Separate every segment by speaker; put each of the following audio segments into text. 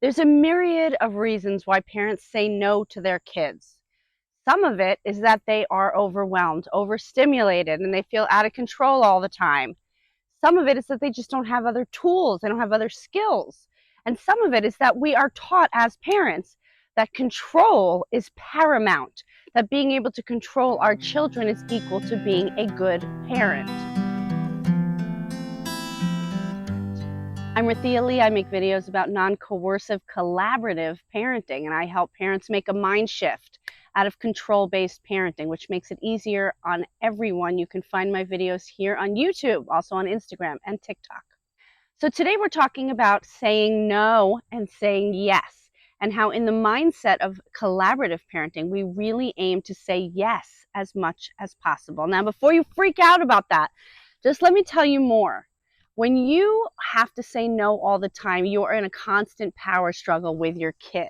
Speaker 1: There's a myriad of reasons why parents say no to their kids. Some of it is that they are overwhelmed, overstimulated, and they feel out of control all the time. Some of it is that they just don't have other tools, they don't have other skills. And some of it is that we are taught as parents that control is paramount, that being able to control our children is equal to being a good parent. I'm Rithia Lee. I make videos about non-coercive, collaborative parenting, and I help parents make a mind shift out of control-based parenting, which makes it easier on everyone. You can find my videos here on YouTube, also on Instagram and TikTok. So today we're talking about saying no and saying yes, and how in the mindset of collaborative parenting, we really aim to say yes as much as possible. Now, before you freak out about that, just let me tell you more. When you have to say no all the time, you are in a constant power struggle with your kid.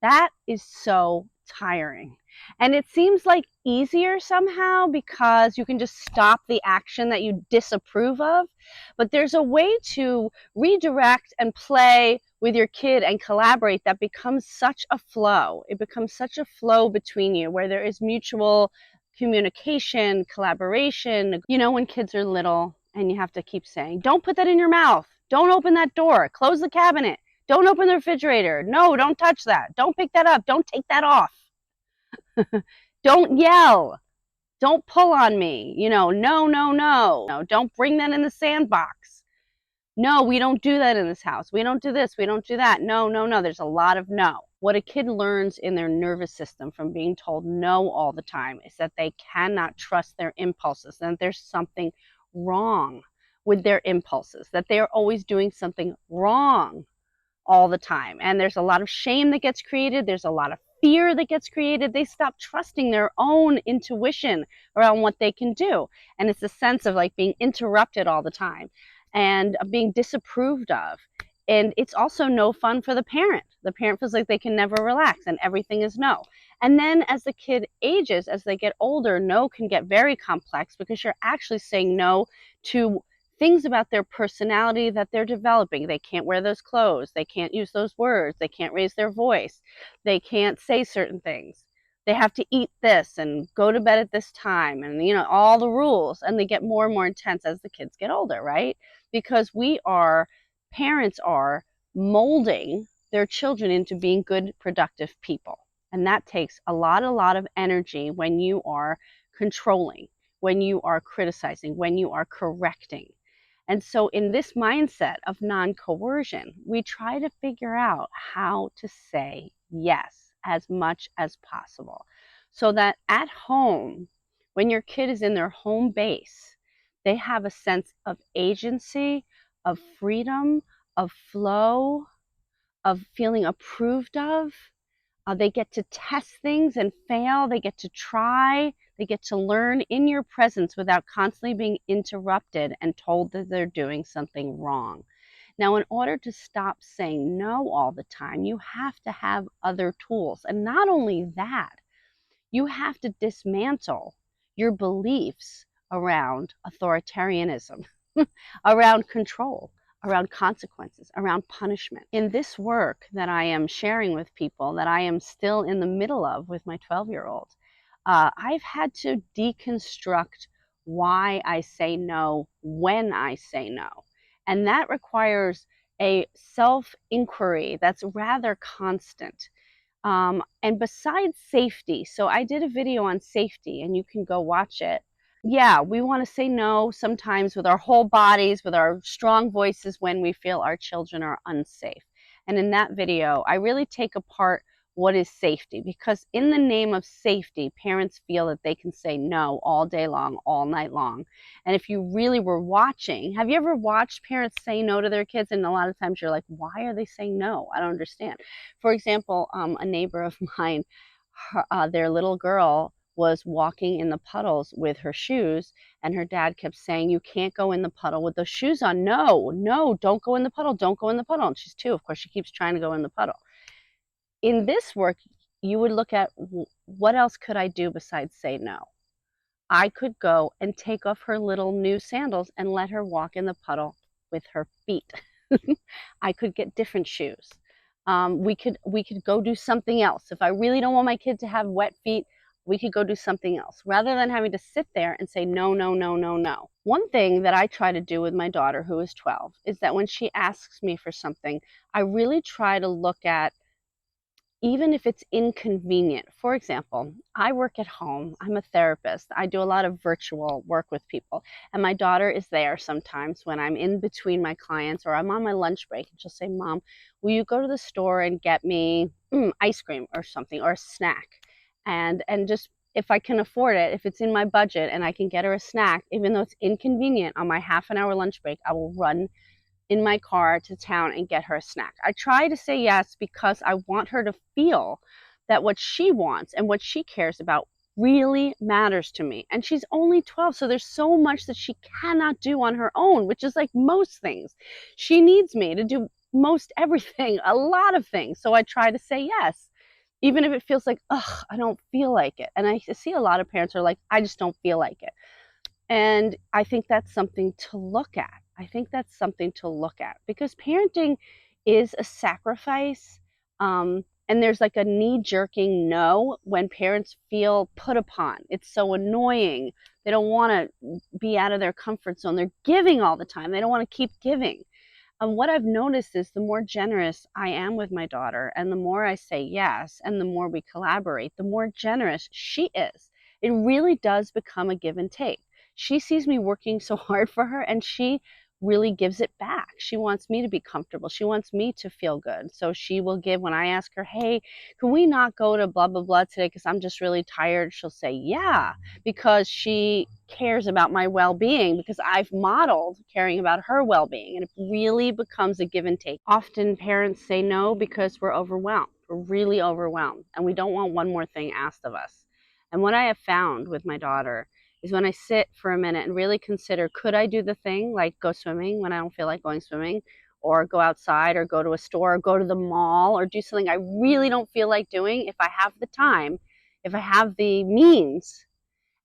Speaker 1: That is so tiring. And it seems like easier somehow because you can just stop the action that you disapprove of. But there's a way to redirect and play with your kid and collaborate that becomes such a flow. It becomes such a flow between you where there is mutual communication, collaboration. You know, when kids are little, and you have to keep saying, don't put that in your mouth. Don't open that door. Close the cabinet. Don't open the refrigerator. No, don't touch that. Don't pick that up. Don't take that off. Don't yell. Don't pull on me. You know, no, no, no. No, don't bring that in the sandbox. No, we don't do that in this house. We don't do this. We don't do that. No, no, no. There's a lot of no. What a kid learns in their nervous system from being told no all the time is that they cannot trust their impulses, and there's something wrong with their impulses, that they are always doing something wrong all the time. And there's a lot of shame that gets created. There's a lot of fear that gets created. They stop trusting their own intuition around what they can do. And it's a sense of like being interrupted all the time and being disapproved of. And it's also no fun for the parent. The parent feels like they can never relax and everything is no. And then as the kid ages, as they get older, no can get very complex because you're actually saying no to things about their personality that they're developing. They can't wear those clothes. They can't use those words. They can't raise their voice. They can't say certain things. They have to eat this and go to bed at this time and, you know, all the rules. And they get more and more intense as the kids get older, right? Because parents are molding their children into being good, productive people. And that takes a lot of energy when you are controlling, when you are criticizing, when you are correcting. And so in this mindset of non-coercion, we try to figure out how to say yes as much as possible so that at home, when your kid is in their home base, they have a sense of agency, of freedom, of flow, of feeling approved of. They get to test things and fail. They get to try. They get to learn in your presence without constantly being interrupted and told that they're doing something wrong. Now, in order to stop saying no all the time, you have to have other tools. And not only that, you have to dismantle your beliefs around authoritarianism, around control, around consequences, around punishment. In this work that I am sharing with people, that I am still in the middle of with my 12-year-old, I've had to deconstruct why I say no when I say no. And that requires a self-inquiry that's rather constant. And besides safety, so I did a video on safety, and you can go watch it. Yeah, we want to say no sometimes with our whole bodies, with our strong voices when we feel our children are unsafe. And in that video, I really take apart what is safety, because in the name of safety, parents feel that they can say no all day long, all night long. And if you really were watching, have you ever watched parents say no to their kids? And a lot of times you're like, why are they saying no? I don't understand. For example, a neighbor of mine, their little girl was walking in the puddles with her shoes, and her dad kept saying, you can't go in the puddle with those shoes on. No, no, don't go in the puddle. Don't go in the puddle. And she's 2. Of course, she keeps trying to go in the puddle. In this work, you would look at what else could I do besides say no? I could go and take off her little new sandals and let her walk in the puddle with her feet. I could get different shoes. We could go do something else. If I really don't want my kid to have wet feet, we could go do something else rather than having to sit there and say no, no, no, no, no. One thing that I try to do with my daughter, who is 12, is that when she asks me for something, I really try to look at, even if it's inconvenient. For example, I work at home. I'm a therapist. I do a lot of virtual work with people. And my daughter is there sometimes when I'm in between my clients or I'm on my lunch break. And she'll say, Mom, will you go to the store and get me ice cream or something or a snack? And just, if I can afford it, if it's in my budget and I can get her a snack, even though it's inconvenient, on my half an hour lunch break, I will run in my car to town and get her a snack. I try to say yes because I want her to feel that what she wants and what she cares about really matters to me. And she's only 12, so there's so much that she cannot do on her own, which is like most things. She needs me to do most everything, a lot of things. So I try to say yes, even if it feels like, ugh, I don't feel like it. And I see a lot of parents are like, I just don't feel like it. And I think that's something to look at. I think that's something to look at because parenting is a sacrifice. And there's like a knee-jerking no when parents feel put upon. It's so annoying. They don't want to be out of their comfort zone. They're giving all the time. They don't want to keep giving. What I've noticed is the more generous I am with my daughter and the more I say yes and the more we collaborate, the more generous she is. It really does become a give and take. She sees me working so hard for her and she really gives it back. She wants me to be comfortable. She wants me to feel good. So she will give, when I ask her, hey, can we not go to blah, blah, blah today because I'm just really tired? She'll say, yeah, because she cares about my well-being because I've modeled caring about her well-being. And it really becomes a give and take. Often parents say no because we're overwhelmed. We're really overwhelmed and we don't want one more thing asked of us. And what I have found with my daughter is when I sit for a minute and really consider, could I do the thing like go swimming when I don't feel like going swimming, or go outside or go to a store or go to the mall or do something I really don't feel like doing if I have the time, if I have the means,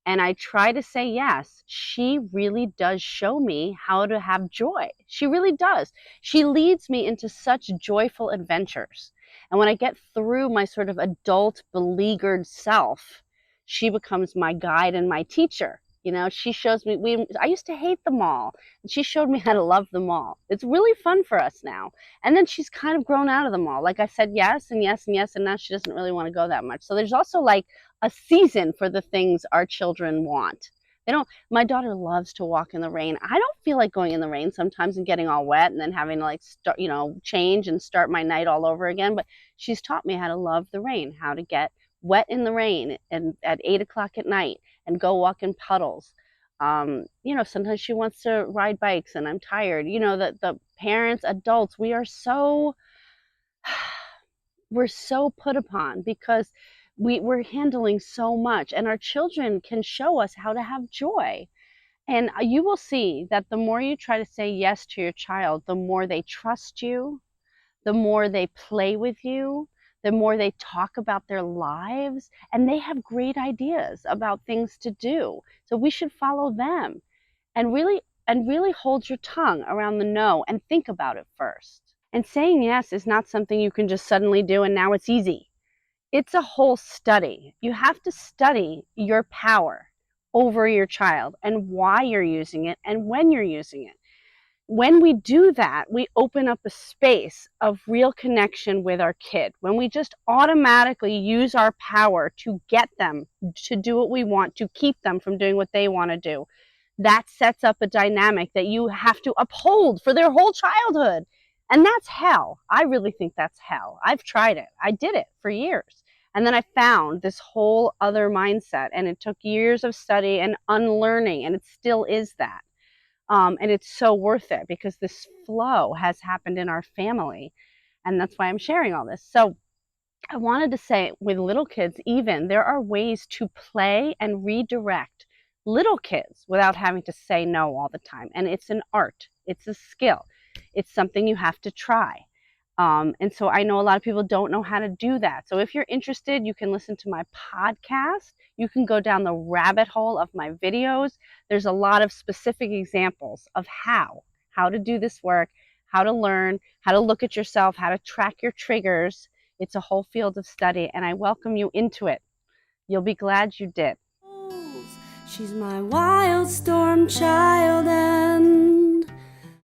Speaker 1: and I try to say yes, she really does show me how to have joy. She really does. She leads me into such joyful adventures. And when I get through my sort of adult beleaguered self, she becomes my guide and my teacher. You know, she shows me, I used to hate the mall, and she showed me how to love the mall. It's really fun for us now. And then she's kind of grown out of the mall. Like I said, yes and yes and yes, and now she doesn't really want to go that much. So there's also like a season for the things our children want. They don't, my daughter loves to walk in the rain. I don't feel like going in the rain sometimes and getting all wet and then having to like start, change and start my night all over again. But she's taught me how to love the rain, how to get wet in the rain and at 8 o'clock at night and go walk in puddles. Sometimes she wants to ride bikes and I'm tired. The parents, adults, we're so put upon because we're handling so much, and our children can show us how to have joy. And you will see that the more you try to say yes to your child, the more they trust you, the more they play with you, the more they talk about their lives, and they have great ideas about things to do. So we should follow them and really hold your tongue around the no and think about it first. And saying yes is not something you can just suddenly do and now it's easy. It's a whole study. You have to study your power over your child and why you're using it and when you're using it. When we do that, we open up a space of real connection with our kid. When we just automatically use our power to get them to do what we want, to keep them from doing what they want to do, that sets up a dynamic that you have to uphold for their whole childhood. And that's hell. I really think that's hell. I've tried it. I did it for years. And then I found this whole other mindset, and it took years of study and unlearning, and it still is that. And it's so worth it because this flow has happened in our family, and that's why I'm sharing all this. So I wanted to say, with little kids even, there are ways to play and redirect little kids without having to say no all the time. And it's an art. It's a skill. It's something you have to try. And so I know a lot of people don't know how to do that. So if you're interested, you can listen to my podcast. You can go down the rabbit hole of my videos. There's a lot of specific examples of how to do this work, how to learn, how to look at yourself, how to track your triggers. It's a whole field of study, and I welcome you into it. You'll be glad you did.
Speaker 2: She's my wild storm child.